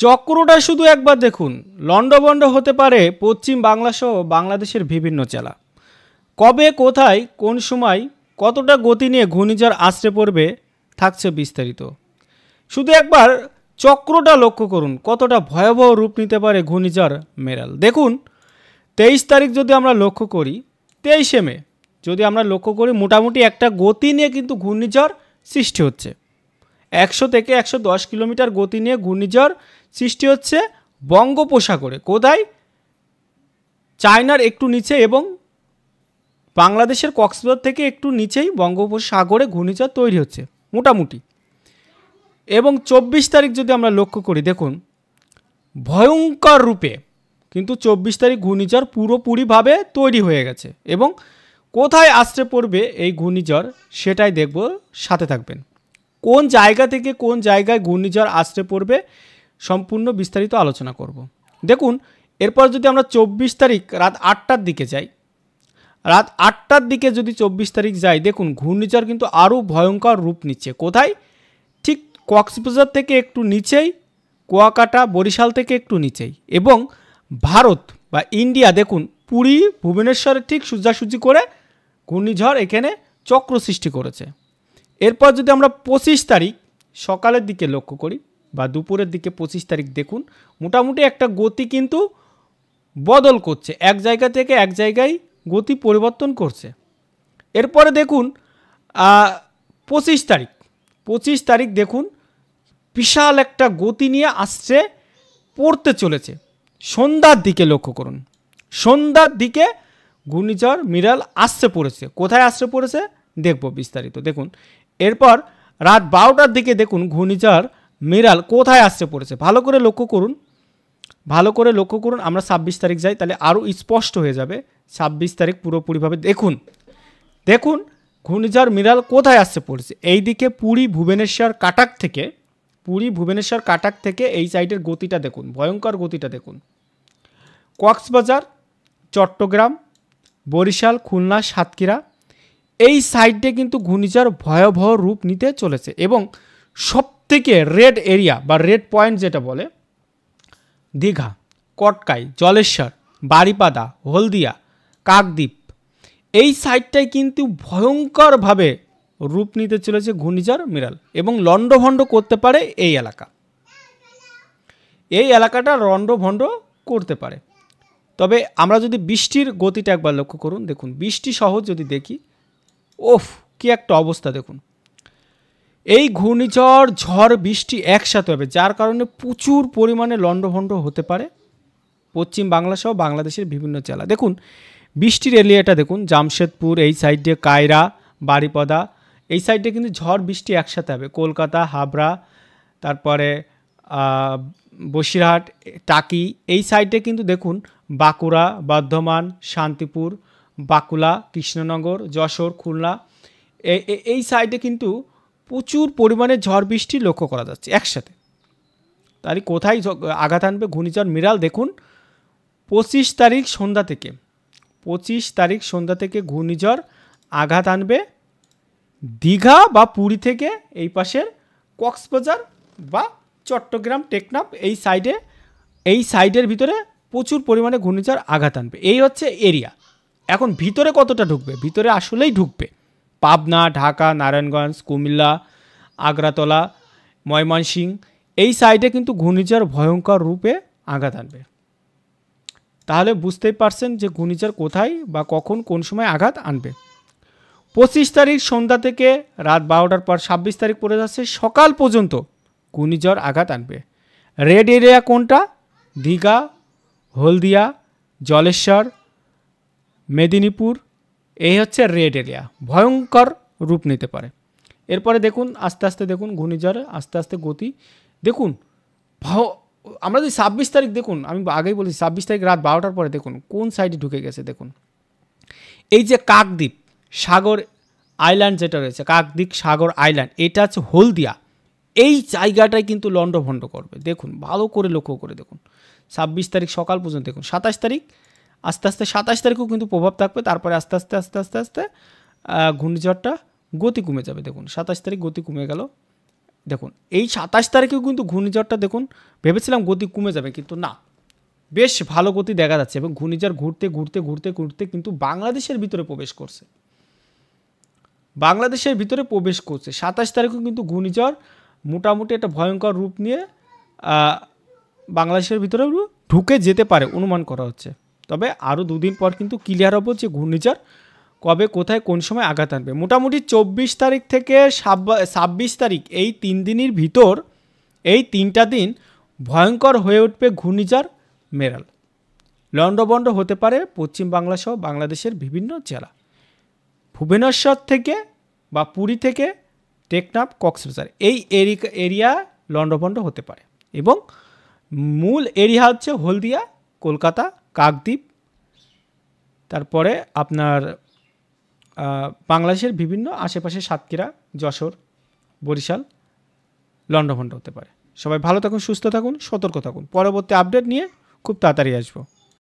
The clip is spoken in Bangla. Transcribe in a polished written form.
চক্রটা শুধু একবার দেখুন, লন্ডভন্ড হতে পারে পশ্চিম বাংলা সহ বাংলাদেশের বিভিন্ন জেলা। কবে, কোথায়, কোন সময়, কতটা গতি নিয়ে ঘূর্ণিঝড় আছড়ে পড়বে থাকছে বিস্তারিত। শুধু একবার চক্রটা লক্ষ্য করুন, কতটা ভয়াবহ রূপ নিতে পারে ঘূর্ণিঝড় মেরাল। দেখুন 23 তারিখ যদি আমরা লক্ষ্য করি, 23শে মে যদি আমরা লক্ষ্য করি, মোটামুটি একটা গতি নিয়ে কিন্তু ঘূর্ণিঝড় সৃষ্টি হচ্ছে। 100 থেকে 110 কিলোমিটার গতি নিয়ে ঘূর্ণিঝড় সৃষ্টি হচ্ছে বঙ্গোপসাগরে। কোথায়? চায়নার একটু নিচে এবং বাংলাদেশের কক্সবাজার থেকে একটু নিচেই বঙ্গোপসাগরে ঘূর্ণিঝড় তৈরি হচ্ছে মোটামুটি। এবং 24 তারিখ যদি আমরা লক্ষ্য করি, দেখুন ভয়ঙ্কর রূপে কিন্তু 24 তারিখ ঘূর্ণিঝড় পুরোপুরিভাবে তৈরি হয়ে গেছে। এবং কোথায় আছড়ে পড়বে এই ঘূর্ণিঝড় সেটাই দেখব, সাথে থাকবেন। কোন জায়গা থেকে কোন জায়গায় ঘূর্ণিঝড় আছড়ে পড়বে সম্পূর্ণ বিস্তারিত আলোচনা করব। দেখুন এরপর যদি আমরা 24 তারিখ রাত 8টার দিকে যাই, রাত 8টার দিকে যদি 24 তারিখ যাই, দেখুন ঘূর্ণিঝড় কিন্তু আরও ভয়ঙ্কর রূপ নিচ্ছে। কোথায়? ঠিক কক্সবাজার থেকে একটু নিচেই, কুয়াকাটা বরিশাল থেকে একটু নিচেই। এবং ভারত বা ইন্ডিয়া, দেখুন পুরী ভুবনেশ্বরের ঠিক সোজাসুজি করে ঘূর্ণিঝড় এখানে চক্র সৃষ্টি করেছে। এরপর যদি আমরা 25 তারিখ সকালের দিকে লক্ষ্য করি বা দুপুরের দিকে 25 তারিখ, দেখুন মোটামুটি একটা গতি কিন্তু বদল করছে, এক জায়গা থেকে এক জায়গায় গতি পরিবর্তন করছে। এরপরে দেখুন 25 তারিখ দেখুন বিশাল একটা গতি নিয়ে আসছে, পড়তে চলেছে। সন্ধ্যার দিকে লক্ষ্য করুন, সন্ধ্যার দিকে ঘূর্ণিঝড় মিরাল আসছে পড়েছে। কোথায় আসছে পড়েছে দেখব বিস্তারিত। দেখুন এরপর রাত 12টার দিকে দেখুন ঘূর্ণিঝড় মিরাল কোথায় আসছে পড়েছে। ভালো করে লক্ষ্য করুন, ভালো করে লক্ষ্য করুন। আমরা 26 তারিখ যাই, তাহলে আরও স্পষ্ট হয়ে যাবে। 26 তারিখ পুরোপুরিভাবে দেখুন, দেখুন ঘূর্ণিঝড় মিরাল কোথায় আসছে পড়েছে। এই দিকে পুরী ভুবনেশ্বর কাটাক থেকে, পুরী ভুবনেশ্বর কাটাক থেকে এই সাইডের গতিটা দেখুন, ভয়ঙ্কর গতিটা দেখুন। কক্সবাজার, চট্টগ্রাম, বরিশাল, খুলনা, সাতক্ষীরা এই সাইডে কিন্তু ঘূর্ণিঝড় ভয়াবহ রূপ নিতে চলেছে। এবং সবথেকে রেড এরিয়া বা রেড পয়েন্ট যেটা বলে, দীঘা, কটকাই, জলেশ্বর, বারিপাদা, হলদিয়া, কাকদ্বীপ এই সাইডটাই কিন্তু ভয়ঙ্করভাবে রূপ নিতে চলেছে ঘূর্ণিঝড় মিরাল। এবং লন্ডভন্ড করতে পারে এই এলাকা, এই এলাকাটা লন্ডভন্ড করতে পারে। তবে আমরা যদি বৃষ্টির গতিটা একবার লক্ষ্য করুন, দেখুন বৃষ্টি সহ যদি দেখি, ওফ কি একটা অবস্থা দেখুন। এই ঘূর্ণিঝড় ঝড় বৃষ্টি একসাথে হবে, যার কারণে প্রচুর পরিমাণে লন্ডভন্ড হতে পারে পশ্চিম বাংলা সহ বাংলাদেশের বিভিন্ন জেলা। দেখুন বৃষ্টির এরিয়াটা দেখুন, জামশেদপুর এই সাইডে, কায়রা, বারিপদা এই সাইডে কিন্তু ঝড় বৃষ্টি একসাথে হবে। কলকাতা, হাবড়া, তারপরে বসিরহাট, টাকি এই সাইডে কিন্তু দেখুন বাঁকুড়া, বর্ধমান, শান্তিপুর, বাঁকুড়া, কৃষ্ণনগর, যশোর, খুলনা এই সাইডে কিন্তু প্রচুর পরিমাণে ঝড় বৃষ্টি লক্ষ্য করা যাচ্ছে একসাথে। তাহলে কোথায় আঘাত আনবে ঘূর্ণিঝড় মিরাল? দেখুন 25 তারিখ সন্ধ্যা থেকে, 25 তারিখ সন্ধ্যা থেকে ঘূর্ণিঝড় আঘাত আনবে দীঘা বা পুরী থেকে এই পাশের কক্সবাজার বা চট্টগ্রাম, টেকনাফ এই সাইডের ভিতরে প্রচুর পরিমাণে ঘূর্ণিঝড় আঘাত আনবে। এই হচ্ছে এরিয়া। এখন ভিতরে কতটা ঢুকবে? ভিতরে আসলেই ঢুকবে পাবনা, ঢাকা, নারায়ণগঞ্জ, কুমিল্লা, আগ্রাতলা, ময়মনসিংহ এই সাইডে কিন্তু ঘূর্ণিঝড় ভয়ঙ্কর রূপে আঘাত আনবে। তাহলে বুঝতেই পারছেন যে ঘূর্ণিঝড় কোথায় বা কখন কোন সময় আঘাত আনবে। 25 তারিখ সন্ধ্যা থেকে রাত 12টার পর 26 তারিখ পড়ে যাচ্ছে সকাল পর্যন্ত ঘূর্ণিঝড় আঘাত আনবে। রেড এরিয়া কোনটা? দীঘা, হলদিয়া, জলেশ্বর, মেদিনীপুর এই হচ্ছে রেড এরিয়া, ভয়ঙ্কর রূপ নিতে পারে। এরপরে দেখুন আস্তে আস্তে দেখুন ঘূর্ণিঝড় আস্তে আস্তে গতি দেখুন। আমরা যদি 26 তারিখ দেখুন, আমি আগেই বলেছি 26 তারিখ রাত 12টার পরে দেখুন কোন সাইডে ঢুকে গেছে। দেখুন এই যে কাকদ্বীপ সাগর আইল্যান্ড যেটা রয়েছে, কাকদ্বীপ সাগর আইল্যান্ড, এটা হচ্ছে হলদিয়া, এই জায়গাটায় কিন্তু লন্ডভন্ড করবে। দেখুন ভালো করে লক্ষ্য করে দেখুন 26 তারিখ সকাল পর্যন্ত দেখুন। 27 তারিখ আস্তে আস্তে 27 তারিখও কিন্তু প্রভাব থাকবে, তারপরে আস্তে আস্তে আস্তে আস্তে আস্তে ঘূর্ণিঝড়টা গতি কমে যাবে। দেখুন 27 তারিখ গতি কমে গেল, দেখুন এই 27 তারিখেও কিন্তু ঘূর্ণিঝড়টা দেখুন ভেবেছিলাম গতি কমে যাবে, কিন্তু না, বেশ ভালো গতি দেখা যাচ্ছে এবং ঘূর্ণিঝড় ঘুরতে ঘুরতে ঘুরতে ঘুরতে কিন্তু বাংলাদেশের ভিতরে প্রবেশ করছে। 27 তারিখেও কিন্তু ঘূর্ণিঝড় মোটামুটি একটা ভয়ঙ্কর রূপ নিয়ে বাংলাদেশের ভিতরে ঢুকে যেতে পারে অনুমান করা হচ্ছে। তবে আরও 2 দিন পর কিন্তু ক্লিয়ার হবো যে ঘূর্ণিঝড় কবে কোথায় কোন সময় আঘাত আনবে। মোটামুটি 24 তারিখ থেকে 26 তারিখ এই 3 দিনের ভিতর, এই 3টা দিন ভয়ঙ্কর হয়ে উঠবে ঘূর্ণিঝড় মেরাল। লন্ডভন্ড হতে পারে পশ্চিম বাংলা সহ বাংলাদেশের বিভিন্ন জেলা, ভুবনেশ্বর থেকে বা পুরী থেকে টেকনাফ কক্সবাজার এই এরিয়া লন্ডভন্ড হতে পারে এবং মূল এরিয়া হচ্ছে হলদিয়া, কলকাতা, কাকদ্বীপ, তারপরে আপনার বাংলাদেশের বিভিন্ন আশেপাশে সাতক্ষীরা, যশোর, বরিশাল লন্ডভন্ড হতে পারে। সবাই ভালো থাকুন, সুস্থ থাকুন, সতর্ক থাকুন। পরবর্তী আপডেট নিয়ে খুব তাড়াতাড়ি আসবো।